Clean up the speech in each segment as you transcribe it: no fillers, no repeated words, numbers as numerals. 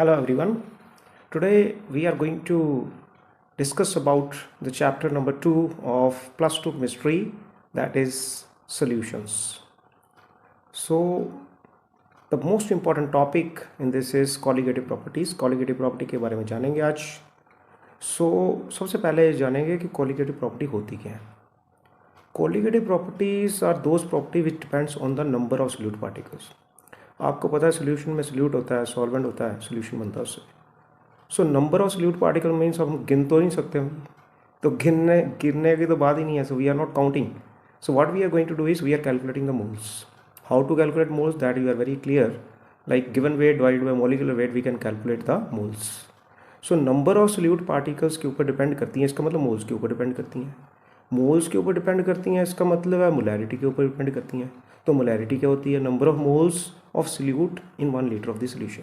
Hello everyone. Today we are going to discuss about the chapter number 2 of plus 2 chemistry, that is solutions. So the most important topic in this is colligative properties. Colligative property के बारे में जानेंगे आज. So सबसे पहले जानेंगे कि colligative property होती क्या है. Colligative properties are those property which depends on the number of solute particles. आपको पता है सोल्यूशन में सोल्यूट होता है, सॉल्वेंट होता है, सोल्यूशन बनता है उससे. सो number of solute particle means हम गिन तो नहीं सकते हम, तो गिनने की तो बात ही नहीं है. So we are not counting. So what we are going to do is we are calculating the moles. How to calculate moles, that you are very clear. Like given weight divided by molecular weight we can calculate the moles. So number of solute particles के ऊपर depend करती हैं, इसका मतलब moles के ऊपर depend करती हैं. मोल्स के ऊपर डिपेंड करती हैं, इसका मतलब है मोलैरिटी के ऊपर डिपेंड करती हैं. तो मोलैरिटी क्या होती है? Number of moles of solute in 1 litre of the solution.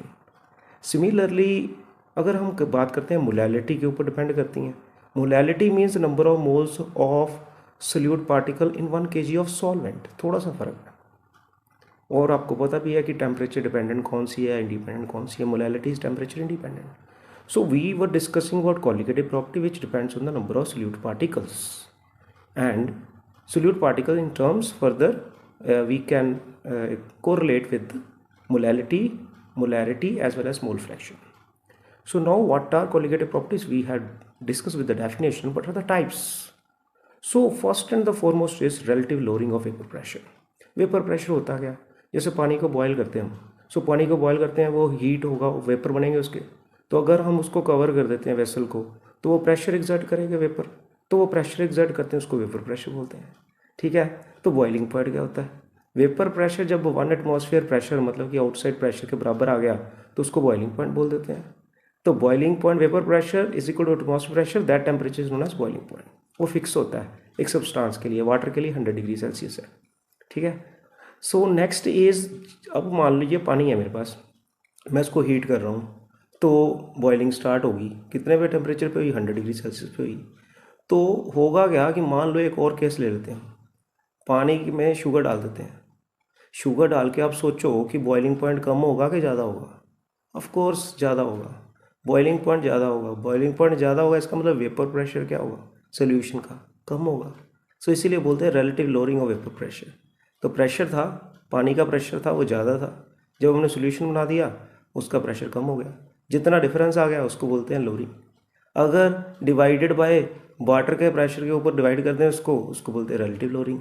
Similarly अगर हम बात करते हैं मोलैलिटी के ऊपर डिपेंड करती हैं. Molality means number of moles of solute particle in 1 kg of solvent. थोड़ा सा फ़र्क है. और आपको पता भी है कि टेम्परेचर डिपेंडेंट कौन सी है, इंडिपेंडेंट कौन सी है. Molality is temperature independent. So we were discussing about colligative property which depends on the number of solute particles. And solute particle in terms further we can correlate with molarity as well as mole fraction. So now what are colligative properties? We had discussed with the definition. What are the types? So first and the foremost is relative lowering of vapor pressure. Vapor pressure होता क्या? जैसे पानी को boil करते हैं हम. सो पानी को बॉयल करते हैं, वो हीट होगा, वेपर बनेंगे उसके. तो अगर हम उसको कवर कर देते हैं वेसल को, तो वो प्रेशर एक्सर्ट करेगा वेपर. तो वो प्रेशर एक्सर्ट करते हैं, उसको वेपर प्रेशर बोलते हैं. ठीक है. तो बॉइलिंग पॉइंट क्या होता है? वेपर प्रेशर जब 1 एटमॉस्फेयर प्रेशर मतलब कि आउटसाइड प्रेशर के बराबर आ गया, तो उसको बॉइलिंग पॉइंट बोल देते हैं. तो boiling point vapour pressure is equal to atmosphere pressure, that temperature is known as boiling point. वो फिक्स होता है एक सब्सटेंस के लिए. वाटर के लिए 100 डिग्री सेल्सियस है. ठीक है. सो नेक्स्ट इज, अब मान लीजिए पानी है मेरे पास, मैं इसको हीट कर रहा हूँ, तो बॉइलिंग स्टार्ट होगी. कितने पे टेम्परेचर पे हुई? 100 डिग्री सेल्सियस पे हुई. तो होगा क्या कि मान लो एक और केस ले लेते हैं, पानी में शुगर डाल देते हैं. शुगर डाल के आप सोचो कि बॉइलिंग पॉइंट कम होगा कि ज़्यादा होगा? ऑफ कोर्स ज़्यादा होगा. बॉइलिंग पॉइंट ज़्यादा होगा. बॉइलिंग पॉइंट ज़्यादा होगा, इसका मतलब वेपर प्रेशर क्या होगा सोल्यूशन का? कम होगा. सो इसीलिए बोलते हैं relative lowering of vapour pressure. तो प्रेशर था, पानी का प्रेशर था, वो ज़्यादा था. जब हमने सोल्यूशन बना दिया, उसका प्रेशर कम हो गया. जितना डिफरेंस आ गया उसको बोलते हैं लोअरिंग. अगर डिवाइडेड बाय वाटर के प्रेशर के ऊपर डिवाइड करते हैं उसको बोलते हैं रिलेटिव लोअरिंग.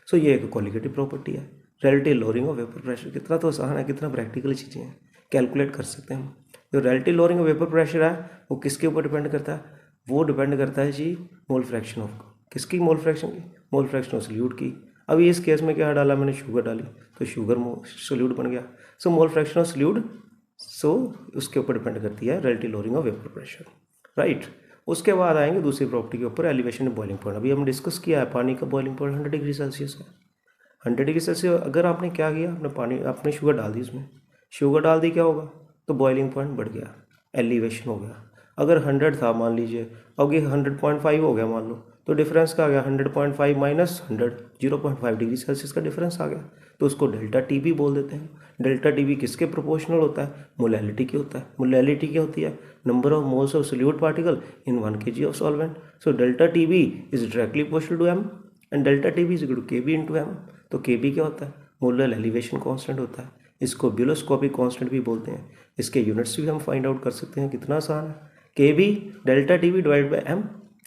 सो ये एक कॉलिगेटिव प्रॉपर्टी है, relative lowering of vapour pressure. कितना तो आसान है, कितना प्रैक्टिकल चीज़ें हैं, कैलकुलेट कर सकते हैं हम. जो relative lowering of vapour pressure है वो किसके ऊपर डिपेंड करता है? वो डिपेंड करता है जी मोल फ्रैक्शन ऑफ. किसकी मोल फ्रैक्शन की? मोल फ्रैक्शन ऑफ सोल्यूट की. अभी इस केस में क्या डाला मैंने? शुगर डाली, तो शुगर सोल्यूट बन गया. सो मोल फ्रैक्शन ऑफ सोल्यूट, सो उसके ऊपर डिपेंड करती है relative lowering of vapour pressure. Right. उसके बाद आएंगे दूसरी प्रॉपर्टी के ऊपर, एलिवेशन बॉइलिंग पॉइंट. अभी हम डिस्कस किया है पानी का बॉइलिंग पॉइंट 100 डिग्री सेल्सियस है. 100 डिग्री सेल्सियस अगर आपने क्या किया, आपने शुगर डाल दी, उसमें शुगर डाल दी, क्या होगा? तो बॉइलिंग पॉइंट बढ़ गया, एलिवेशन हो गया. अगर 100 था मान लीजिए, अब ये 100.5 हो गया मान लो, तो डिफरेंस क्या आ गया? 100.5 माइनस 100, 0.5 डिग्री सेल्सियस का डिफरेंस आ गया. तो उसको डेल्टा टी बी बोल देते हैं. डेल्टा टी बी किसके प्रोपोर्शनल होता है? मोलैलिटी की होता है. मोलैलिटी क्या होती है? Number of moles of solute particle in 1 kg of solvent. So delta T B is directly proportional to M, and delta T B is equal to K B into M. तो K B क्या होता है? Molar elevation constant होता है. इसको ब्यूलोस्कोपिक constant भी बोलते हैं. इसके यूनिट्स भी हम फाइंड आउट कर सकते हैं. कितना आसान है. K B delta T B divide by M.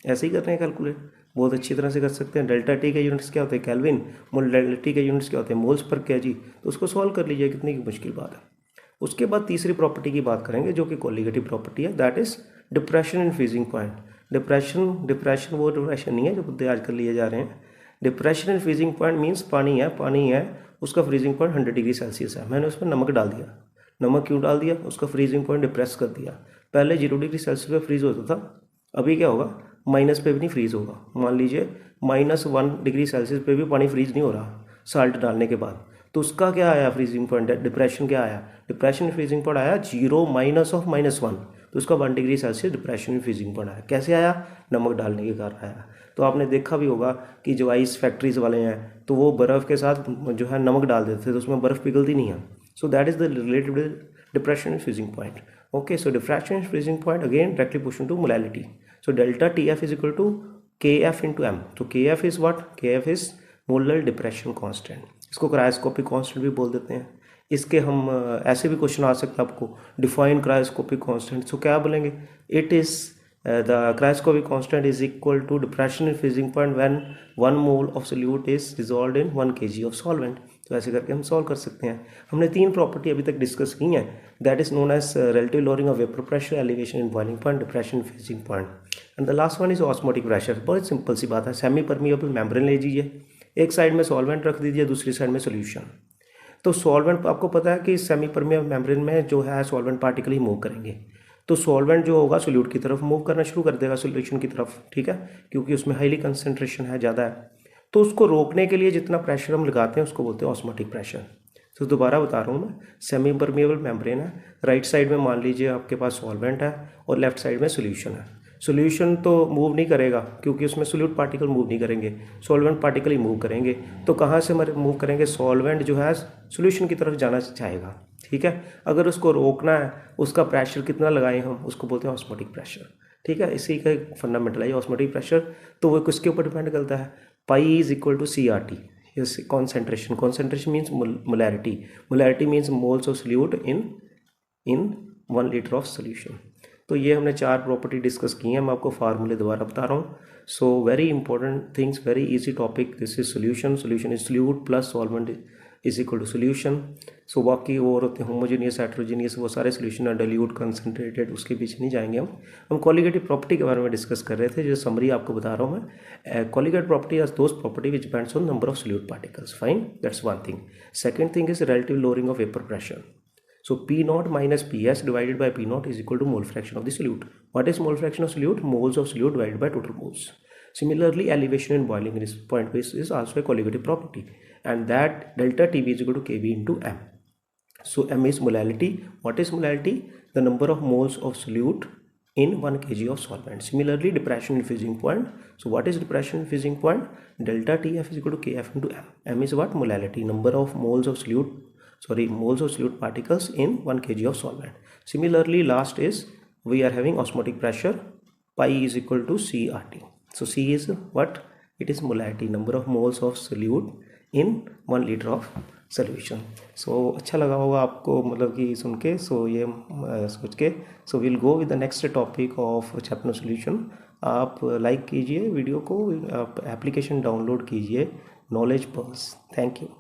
ऐसे ही करते हैं कैलकुलेट, बहुत अच्छी तरह से कर सकते हैं. डेल्टा टी के यूनिट्स क्या होते हैं? केल्विन. मोलैलिटी के यूनिट्स क्या होते हैं? Moles per KG. तो उसको सॉल्व कर लीजिए, कितनी की मुश्किल बात है. उसके बाद तीसरी प्रॉपर्टी की बात करेंगे जो कि कोलिगेटिव प्रॉपर्टी है, that is depression in freezing point. Depression वो डिप्रेशन नहीं है जो बुद्धि आजकल लिए जा रहे हैं. Depression in freezing point means पानी है, उसका फ्रीजिंग पॉइंट 100 डिग्री सेल्सियस है. मैंने उसमें नमक डाल दिया. नमक क्यों डाल दिया? उसका फ्रीजिंग पॉइंट डिप्रेस कर दिया. पहले 0 डिग्री सेल्सियस पे फ्रीज होता था, अभी क्या होगा? माइनस पे भी नहीं फ्रीज होगा. मान लीजिए -1 डिग्री सेल्सियस पे भी पानी फ्रीज नहीं हो रहा साल्ट डालने के बाद. तो उसका क्या आया फ्रीजिंग पॉइंट? डिप्रेशन क्या आया? डिप्रेशन फ्रीजिंग पॉइंट आया 0 माइनस ऑफ -1. तो उसका 1 degree Celsius depression freezing point आया. कैसे आया? नमक डालने के कारण आया. तो आपने देखा भी होगा कि जो आइस फैक्ट्रीज वाले हैं, तो वो बर्फ़ के साथ जो है नमक डाल देते थे, तो उसमें बर्फ़ पिघलती नहीं है. So that is the related depression freezing point. Okay, so diffraction freezing point again directly push into molality. So delta TF is equal to KF into M. तो KF is what? KF is molar depression constant. इसको cryoscopic constant भी बोल देते हैं. इसके हम ऐसे भी क्वेश्चन आ सकता है आपको, डिफाइन क्रायोस्कोपिक कांस्टेंट. सो क्या बोलेंगे? It is the cryoscopic constant is equal to depression in freezing point when 1 mole of solute is dissolved in 1 kg of solvent. तो ऐसे करके हम सॉल्व कर सकते हैं. हमने 3 प्रॉपर्टी अभी तक डिस्कस की हैं. That is known as relative lowering of vapor pressure, elevation in boiling point, depression in freezing point. And the last one is osmotic pressure. बहुत सिंपल सी बात है. सेमी परमिएबल मेम्ब्रेन ले लीजिए, एक साइड में सॉल्वेंट रख दीजिए, दूसरी साइड में सोल्यूशन. तो सॉल्वेंट आपको पता है कि सेमी परमिएबल मेम्ब्रेन में जो है सॉल्वेंट पार्टिकल ही मूव करेंगे. तो सॉल्वेंट जो होगा सोल्यूट की तरफ मूव करना शुरू कर देगा, सोल्यूशन की तरफ. ठीक है, क्योंकि उसमें हाईली कंसंट्रेशन है, ज़्यादा है. तो उसको रोकने के लिए जितना प्रेशर हम लगाते हैं उसको बोलते हैं ऑस्मोटिक प्रेशर. तो दोबारा बता रहा हूँ मैं, सेमी परमिएबल मेम्ब्रेन है, राइट साइड में मान लीजिए आपके पास सॉल्वेंट है और लेफ्ट साइड में सोल्यूशन है. सोल्यूशन तो मूव नहीं करेगा क्योंकि उसमें सोल्यूट पार्टिकल मूव नहीं करेंगे, सॉल्वेंट पार्टिकल ही मूव करेंगे. तो कहाँ से मूव करेंगे? सॉल्वेंट जो है सोल्यूशन की तरफ जाना चाहेगा. ठीक है, अगर उसको रोकना है, उसका प्रेशर कितना लगाएं हम, उसको बोलते हैं ऑस्मोटिक प्रेशर. ठीक है, इसी का एक फंडामेंटल है ऑस्मोटिक प्रेशर. तो वो किसके ऊपर डिपेंड करता है? Pi is equal to CRT. Concentration. Concentration means molarity. Molarity means moles of solute in 1 litre of solution. तो ये हमने 4 प्रॉपर्टी डिस्कस की हैं. मैं आपको फार्मूले दोबारा बता रहा हूँ. So very important things, very easy topic. This is solution. Solution is solute plus solvent is equal to solution. So बाकी और होते हैं होमोजेनियस, हेट्रोजेनियस, वो सारे सोल्यूशन है, डाइल्यूट, कंसनट्रेटेड, उसके पीछे नहीं जाएंगे हम कॉलिगेटिव प्रॉपर्टी के बारे में डिस्कस कर रहे थे. जो समरी आपको बता रहा हूँ मैं, colligative property as those property which depends on number of solute particles. Fine, that's one thing. Second thing is relative lowering of vapour pressure. So P naught minus PS divided by P naught is equal to mole fraction of the solute. What is mole fraction of solute? Moles of solute divided by total moles. Similarly, elevation in boiling point is also a colligative property, and that delta TB is equal to KB into M. So M is molality. What is molality? The number of moles of solute in 1 kg of solvent. Similarly, depression in freezing point. So what is depression in freezing point? Delta TF is equal to KF into M. M is what? Molality, number of moles of solute particles in 1 kg of solvent. Similarly, last is we are having osmotic pressure. Pi is equal to CRT. So C is what? It is molality, number of moles of solute in 1 liter of solution. So अच्छा लगा होगा आपको, मतलब कि सुन के. सो ये सोच के. So will go with the next topic of chapter solution. आप लाइक कीजिए वीडियो को, आप एप्लीकेशन डाउनलोड कीजिए नॉलेज पल्स. Thank you.